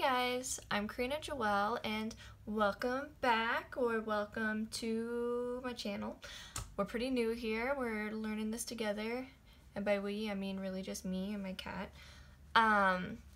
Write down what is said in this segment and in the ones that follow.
guys, I'm Karinajoelle and welcome back or welcome to my channel. We're pretty new here, we're learning this together, and by we I mean really just me and my cat.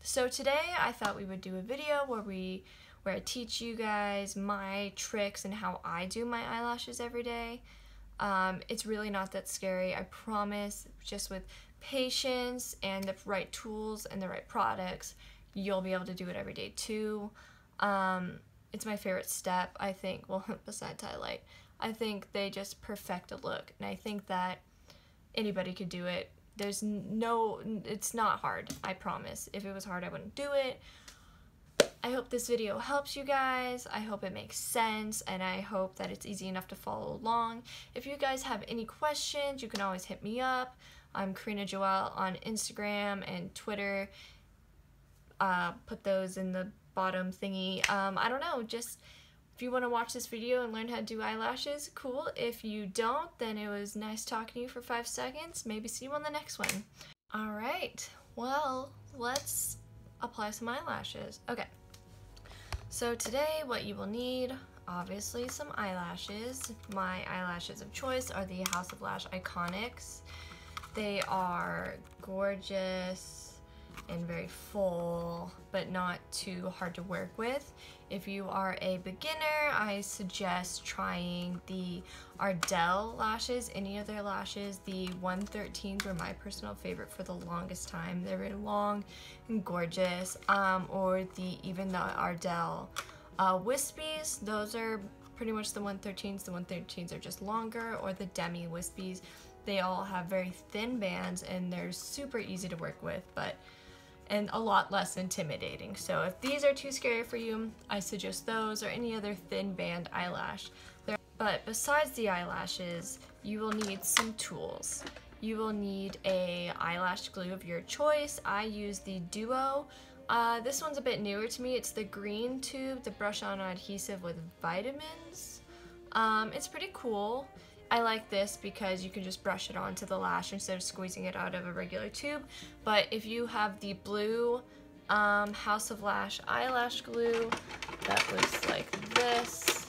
So today I thought we would do a video where I teach you guys my tricks and how I do my eyelashes every day. It's really not that scary, I promise. Just with patience and the right tools and the right products, you'll be able to do it every day too. It's my favorite step, I think. Well, besides highlight, I think they just perfect a look, and I think that anybody could do it. It's not hard, I promise. If it was hard, I wouldn't do it. I hope this video helps you guys. I hope it makes sense, and I hope that it's easy enough to follow along. If you guys have any questions, you can always hit me up. I'm Karinajoelle on Instagram and Twitter. Put those in the bottom thingy. I don't know, just if you want to watch this video and learn how to do eyelashes, cool. If you don't, then it was nice talking to you for 5 seconds. Maybe see you on the next one. Alright, well, let's apply some eyelashes. Okay, so today what you will need, obviously, some eyelashes. My eyelashes of choice are the House of Lash Iconics. They are gorgeous and very full, but not too hard to work with. If you are a beginner, I suggest trying the Ardell lashes, any of their lashes. The 113s were my personal favorite for the longest time. They're very long and gorgeous. Or even the Ardell Wispies, those are pretty much the 113s. The 113s are just longer, or the Demi Wispies. They all have very thin bands and they're super easy to work with, and a lot less intimidating. So if these are too scary for you, I suggest those or any other thin band eyelash. But besides the eyelashes, you will need some tools. You will need a eyelash glue of your choice. I use the Duo. This one's a bit newer to me. It's the green tube, the brush-on adhesive with vitamins. It's pretty cool. I like this because you can just brush it onto the lash instead of squeezing it out of a regular tube. But if you have the blue House of Lash eyelash glue that looks like this,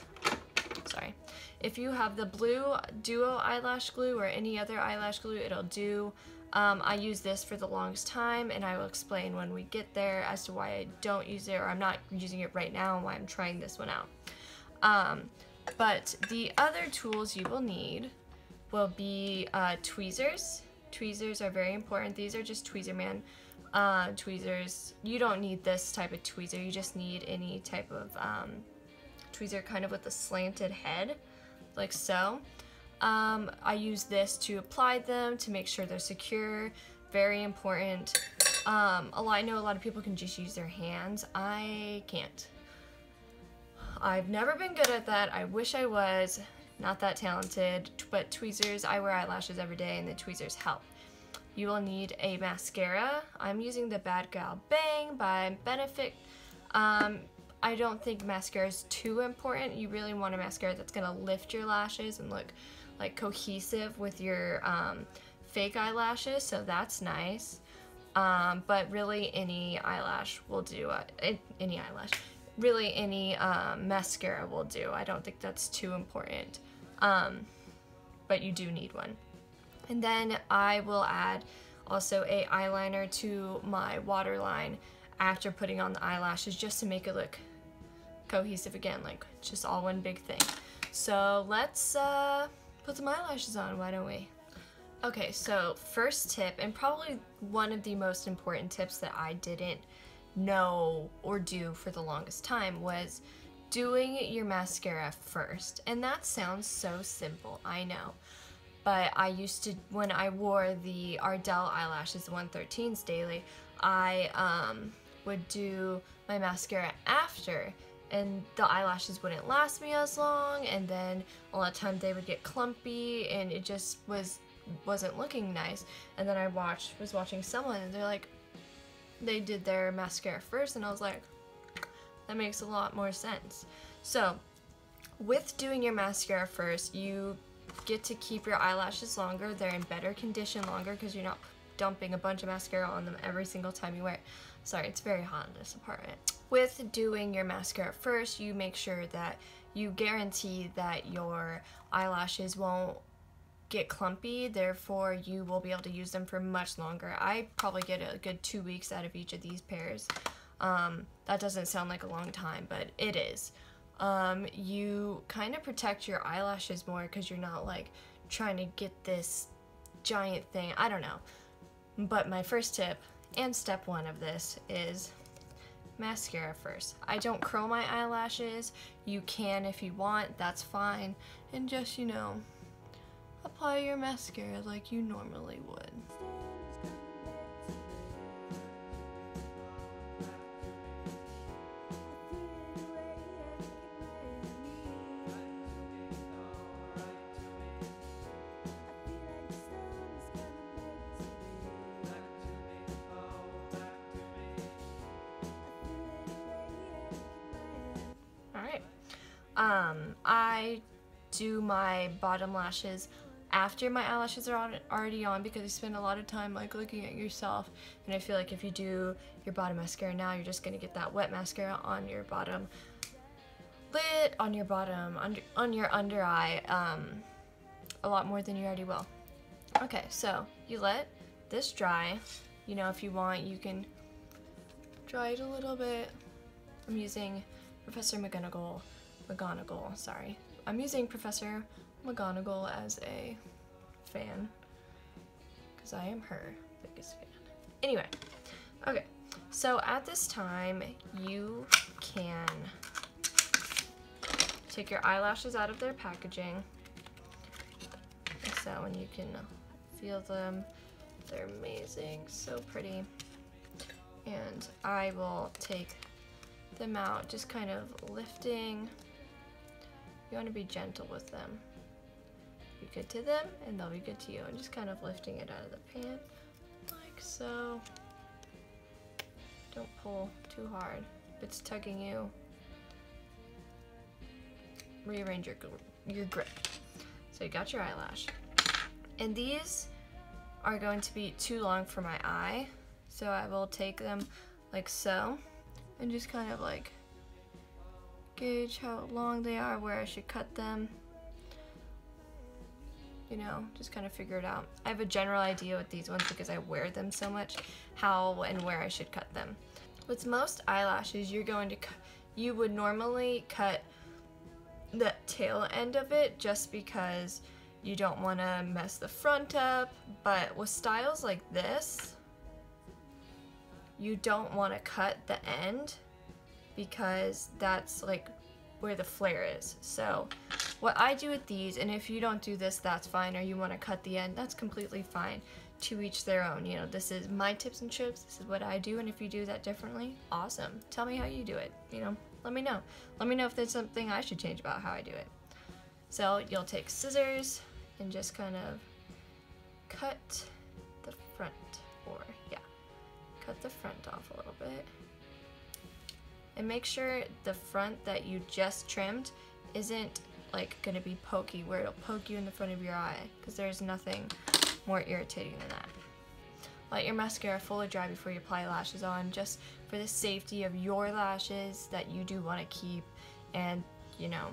sorry. If you have the blue Duo eyelash glue or any other eyelash glue, it'll do. I use this for the longest time, and I will explain when we get there as to why I don't use it, or I'm not using it right now and why I'm trying this one out. But the other tools you will need will be tweezers. Tweezers are very important. These are just Tweezerman tweezers. You don't need this type of tweezer. You just need any type of tweezer kind of with a slanted head, like so. I use this to apply them to make sure they're secure. Very important. I know a lot of people can just use their hands. I can't. I've never been good at that. I wish I was. Not that talented, but tweezers, I wear eyelashes every day and the tweezers help. You will need a mascara. I'm using the Bad Gal Bang by Benefit. I don't think mascara is too important. You really want a mascara that's gonna lift your lashes and look like cohesive with your fake eyelashes, so that's nice. But really any eyelash will do, any eyelash. Really any mascara will do. I don't think that's too important, but you do need one. And then I will add also a eyeliner to my waterline after putting on the eyelashes, just to make it look cohesive again, like just all one big thing. So let's put some eyelashes on, why don't we? Okay, so first tip, and probably one of the most important tips that I didn't know or do for the longest time, was doing your mascara first. And that sounds so simple, I know, but I used to, when I wore the Ardell eyelashes, the 113s daily, I would do my mascara after, and the eyelashes wouldn't last me as long, and then a lot of times they would get clumpy and it just wasn't looking nice. And then I was watching someone and they're like, they did their mascara first, and I was like, that makes a lot more sense. So with doing your mascara first, you get to keep your eyelashes longer. They're in better condition longer because you're not dumping a bunch of mascara on them every single time you wear it. Sorry, it's very hot in this apartment. With doing your mascara first, you make sure that you guarantee that your eyelashes won't get clumpy, therefore you will be able to use them for much longer. I probably get a good 2 weeks out of each of these pairs. That doesn't sound like a long time, but it is. You kind of protect your eyelashes more because you're not like trying to get this giant thing. I don't know. But my first tip and step one of this is mascara first. I don't curl my eyelashes. You can if you want, that's fine. And just, you know, apply your mascara like you normally would. I do my bottom lashes after my eyelashes are already on because you spend a lot of time like looking at yourself, and I feel like if you do your bottom mascara now, you're just gonna get that wet mascara on your bottom lid, on your bottom, on your under eye, a lot more than you already will. Okay, so you let this dry. You know, if you want, you can dry it a little bit. I'm using Professor McGonagall, sorry. I'm using Professor McGonagall as a fan because I am her biggest fan. Anyway, okay, so at this time you can take your eyelashes out of their packaging, so, and you can feel them. They're amazing, so pretty. And I will take them out, just kind of lifting. You want to be gentle with them. Be good to them, and they'll be good to you. And just kind of lifting it out of the pan, like so. Don't pull too hard. If it's tugging you, rearrange your grip. So you got your eyelash. And these are going to be too long for my eye, so I will take them like so, and just kind of like gauge how long they are, where I should cut them. You know, just kind of figure it out. I have a general idea with these ones because I wear them so much, how and where I should cut them. With most eyelashes, you're going to you would normally cut the tail end of it just because you don't want to mess the front up, but with styles like this, you don't want to cut the end because that's like where the flare is. So what I do with these, and if you don't do this, that's fine, or you want to cut the end, that's completely fine. To each their own. You know, this is my tips and tricks, this is what I do, and if you do that differently, awesome. Tell me how you do it, you know, let me know. Let me know if there's something I should change about how I do it. So you'll take scissors and just kind of cut the front, or yeah, cut the front off a little bit. And make sure the front that you just trimmed isn't like gonna be pokey, where it'll poke you in the front of your eye, because there's nothing more irritating than that. Let your mascara fully dry before you apply lashes on, just for the safety of your lashes that you do want to keep, and you know,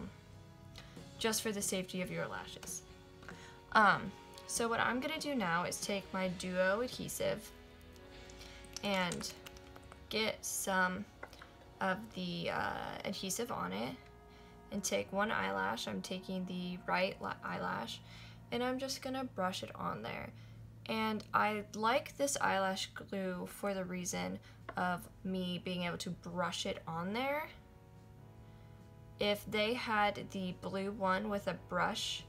just for the safety of your lashes. So what I'm gonna do now is take my Duo adhesive and get some of the adhesive on it, and take one eyelash. I'm taking the right eyelash, and I'm just gonna brush it on there. And I like this eyelash glue for the reason of me being able to brush it on there. If they had the blue one with a brush,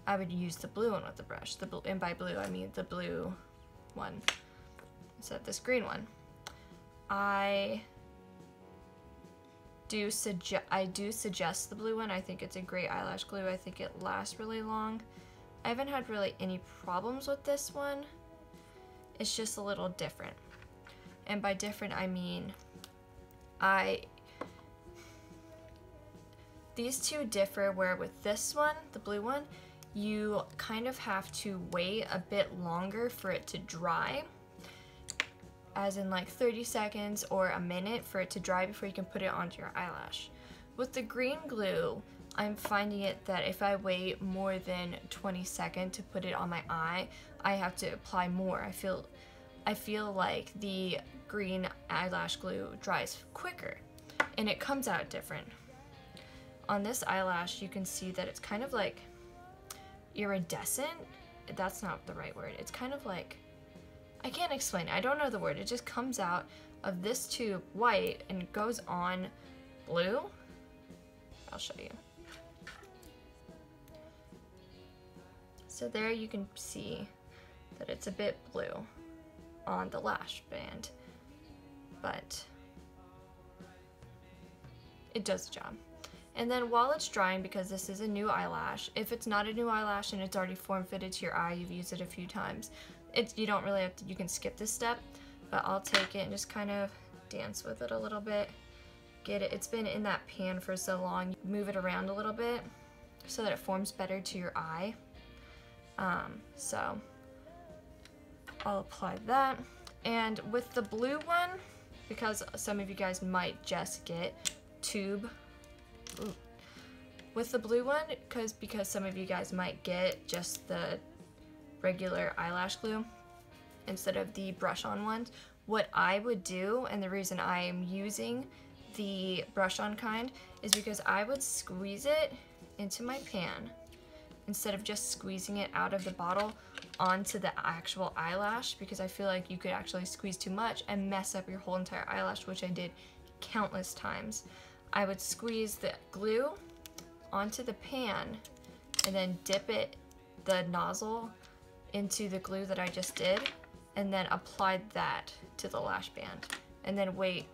I would use the blue one with the brush. And by blue, I mean the blue one instead of this green one. I do suggest the blue one. I think it's a great eyelash glue. I think it lasts really long. I haven't had really any problems with this one. It's just a little different. And by different, I mean these two differ, where with this one, the blue one, you kind of have to wait a bit longer for it to dry, as in like 30 seconds or a minute for it to dry before you can put it onto your eyelash. With the green glue, I'm finding it that if I wait more than 20 seconds to put it on my eye, I have to apply more. I feel like the green eyelash glue dries quicker and it comes out different. On this eyelash, you can see that it's kind of like iridescent. That's not the right word. It's kind of like, I can't explain it. I don't know the word. It just comes out of this tube white and goes on blue. I'll show you. So there you can see that it's a bit blue on the lash band, but it does the job. And then while it's drying, because this is a new eyelash, if it's not a new eyelash and it's already form-fitted to your eye, you've used it a few times, you don't really have to, you can skip this step, but I'll take it and just kind of dance with it a little bit. Get it, it's been in that pan for so long, move it around a little bit so that it forms better to your eye. So I'll apply that. And with the blue one, because some of you guys might just get tube, with the blue one, because some of you guys might get just the regular eyelash glue instead of the brush-on ones, what I would do, and the reason I am using the brush-on kind, is because I would squeeze it into my pan instead of just squeezing it out of the bottle onto the actual eyelash, because I feel like you could actually squeeze too much and mess up your whole entire eyelash, which I did countless times. I would squeeze the glue onto the pan and then dip the nozzle into the glue that I just did, and then apply that to the lash band, and then wait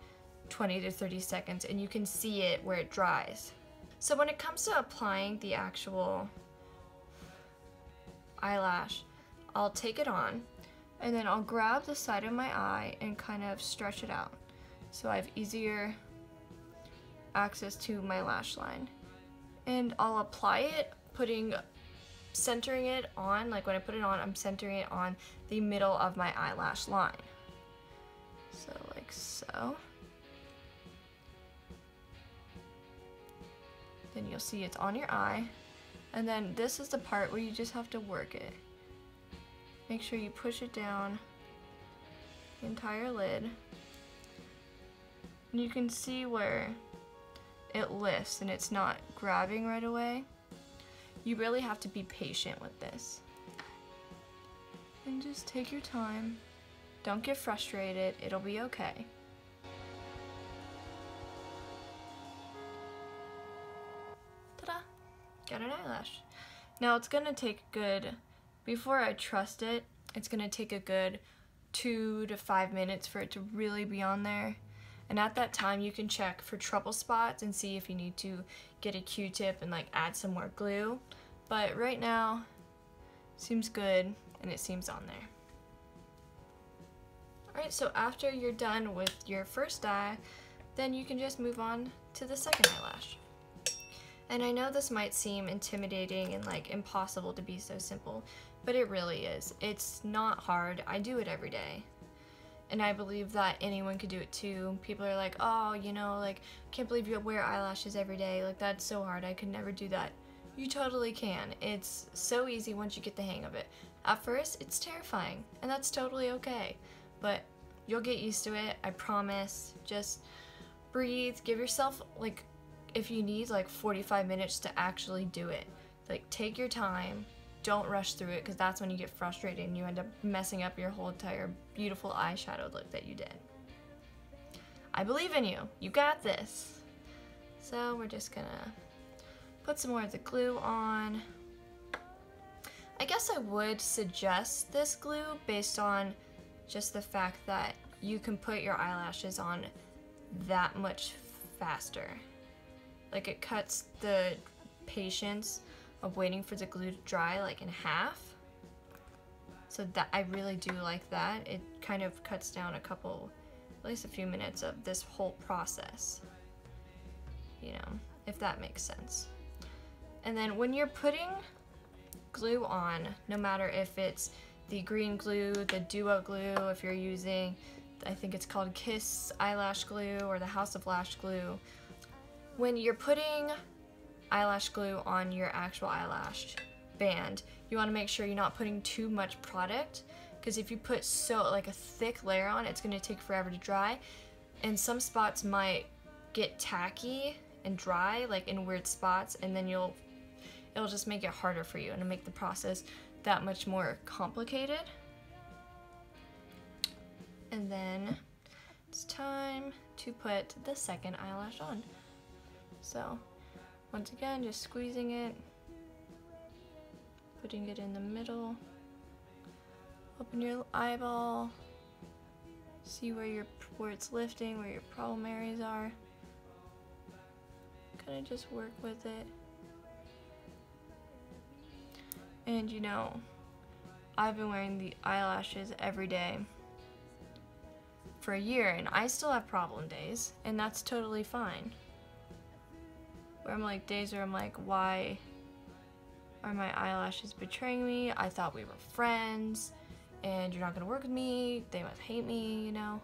20 to 30 seconds, and you can see it where it dries. So when it comes to applying the actual eyelash, I'll take it on, and then I'll grab the side of my eye and kind of stretch it out so I have easier access to my lash line. And I'll apply it, centering it on, like when I put it on, I'm centering it on the middle of my eyelash line. So like so. Then you'll see it's on your eye. And then this is the part where you just have to work it. Make sure you push it down the entire lid. And you can see where it lifts and it's not grabbing right away. You really have to be patient with this. And just take your time. Don't get frustrated, it'll be okay. Ta-da! Got an eyelash. Now it's gonna take before I trust it, it's gonna take a good 2 to 5 minutes for it to really be on there. And at that time, you can check for trouble spots and see if you need to get a Q-tip and like add some more glue. But right now, seems good and it seems on there. Alright, so after you're done with your first eye, then you can just move on to the second eyelash. And I know this might seem intimidating and like impossible to be so simple, but it really is. It's not hard. I do it every day. And I believe that anyone could do it too. People are like, oh, you know, like, can't believe you wear eyelashes every day. Like, that's so hard. I could never do that. You totally can. It's so easy once you get the hang of it. At first, it's terrifying, and that's totally okay. But you'll get used to it, I promise. Just breathe. Give yourself, like, if you need, like, 45 minutes to actually do it. Like, take your time. Don't rush through it, because that's when you get frustrated and you end up messing up your whole entire beautiful eyeshadow look that you did. I believe in you. You got this. So we're just gonna put some more of the glue on. I guess I would suggest this glue based on just the fact that you can put your eyelashes on that much faster. Like, it cuts the patience of waiting for the glue to dry like in half. So that, I really do like that. It kind of cuts down at least a few minutes of this whole process, you know, if that makes sense. And then when you're putting glue on, no matter if it's the green glue, the duo glue, if you're using, I think it's called Kiss eyelash glue or the House of Lash glue. When you're putting eyelash glue on your actual eyelash band, you want to make sure you're not putting too much product, because if you put like a thick layer on, it's going to take forever to dry, and some spots might get tacky and dry, like in weird spots, and then it'll just make it harder for you and it'll make the process that much more complicated. And then it's time to put the second eyelash on. So once again, just squeezing it, putting it in the middle, open your eyeball, see where it's lifting, where your problem areas are. Kind of just work with it. And you know, I've been wearing the eyelashes every day for a year, and I still have problem days, and that's totally fine. Where I'm like, days where I'm like, why are my eyelashes betraying me? I thought we were friends, and you're not gonna work with me, they must hate me, you know?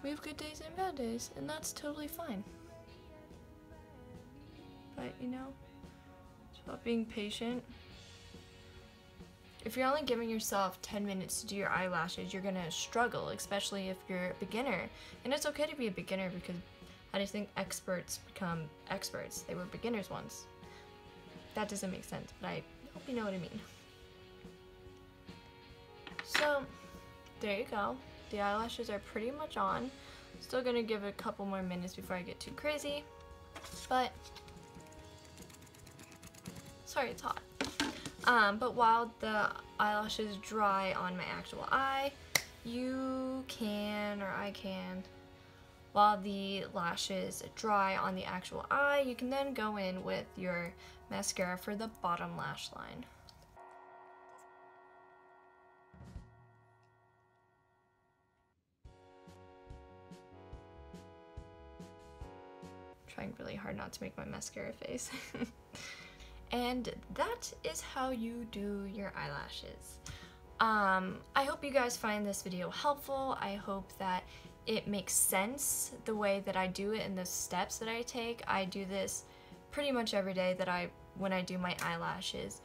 We have good days and bad days, and that's totally fine. But, you know, it's about being patient. If you're only giving yourself 10 minutes to do your eyelashes, you're gonna struggle, especially if you're a beginner. And it's okay to be a beginner, because how do you think experts become experts? They were beginners once. That doesn't make sense, but I hope you know what I mean. So, there you go. The eyelashes are pretty much on. Still gonna give it a couple more minutes before I get too crazy, but sorry, it's hot. But while the eyelashes dry on my actual eye, you can, or I can, while the lashes dry on the actual eye, you can then go in with your mascara for the bottom lash line. Trying really hard not to make my mascara face. And that is how you do your eyelashes. I hope you guys find this video helpful. I hope that it makes sense the way that I do it and the steps that I take. I do this pretty much every day when I do my eyelashes.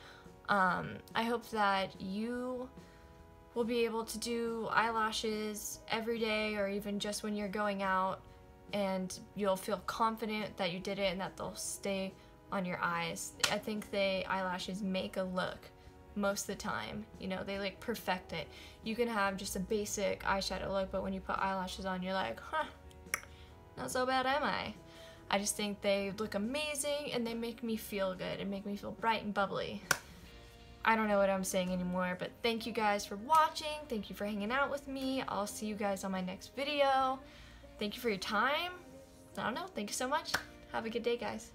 I hope that you will be able to do eyelashes every day, or even just when you're going out, and you'll feel confident that you did it and that they'll stay on your eyes. I think the eyelashes make a look most of the time. You know, they like perfect it. You can have just a basic eyeshadow look, but when you put eyelashes on, you're like, huh, not so bad, am I? I just think they look amazing, and they make me feel good and make me feel bright and bubbly. I don't know what I'm saying anymore, but thank you guys for watching. Thank you for hanging out with me. I'll see you guys on my next video. Thank you for your time. I don't know. Thank you so much. Have a good day, guys.